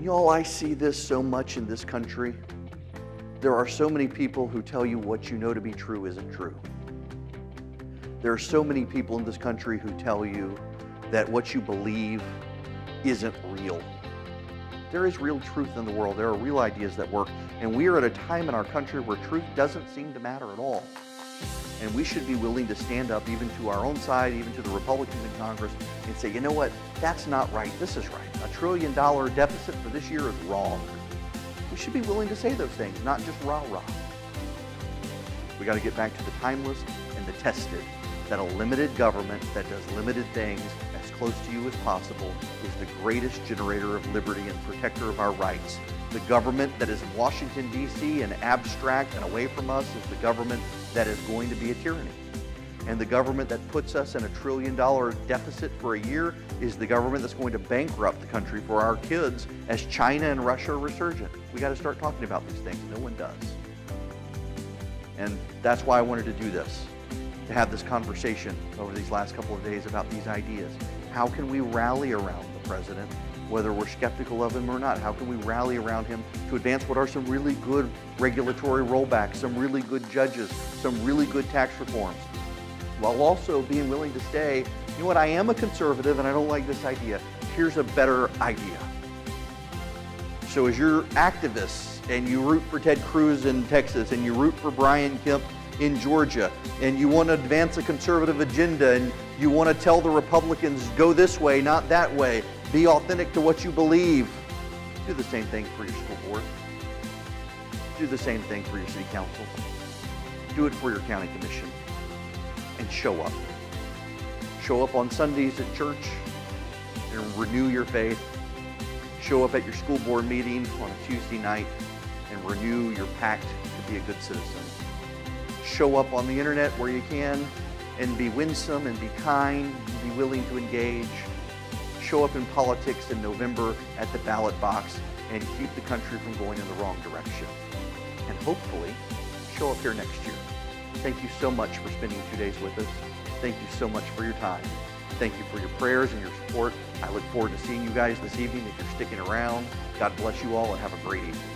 Y'all, I see this so much in this country. There are so many people who tell you what you know to be true isn't true. There are so many people in this country who tell you that what you believe isn't real. There is real truth in the world. There are real ideas that work. And we are at a time in our country where truth doesn't seem to matter at all. And we should be willing to stand up even to our own side, even to the Republicans in Congress, and say, you know what, that's not right, this is right. $1 trillion deficit for this year is wrong. We should be willing to say those things, not just rah-rah. We got to get back to the timeless and the tested, that a limited government that does limited things as close to you as possible is the greatest generator of liberty and protector of our rights. The government that is in Washington, D.C. and abstract and away from us is the government that is going to be a tyranny. And the government that puts us in $1 trillion deficit for a year is the government that's going to bankrupt the country for our kids as China and Russia are resurgent. We got to start talking about these things. No one does. And that's why I wanted to do this, to have this conversation over these last couple of days about these ideas. How can we rally around the president, whether we're skeptical of him or not? How can we rally around him to advance what are some really good regulatory rollbacks, some really good judges, some really good tax reforms, while also being willing to say, you know what, I am a conservative and I don't like this idea. Here's a better idea. So as you're activists and you root for Ted Cruz in Texas and you root for Brian Kemp in Georgia, and you want to advance a conservative agenda, and you want to tell the Republicans, go this way, not that way, be authentic to what you believe, do the same thing for your school board. Do the same thing for your city council. Do it for your county commission. And show up. Show up on Sundays at church and renew your faith. Show up at your school board meeting on a Tuesday night and renew your pact to be a good citizen. Show up on the internet where you can and be winsome and be kind and be willing to engage. Show up in politics in November at the ballot box and keep the country from going in the wrong direction. And hopefully, show up here next year. Thank you so much for spending 2 days with us. Thank you so much for your time. Thank you for your prayers and your support. I look forward to seeing you guys this evening if you're sticking around. God bless you all and have a great evening.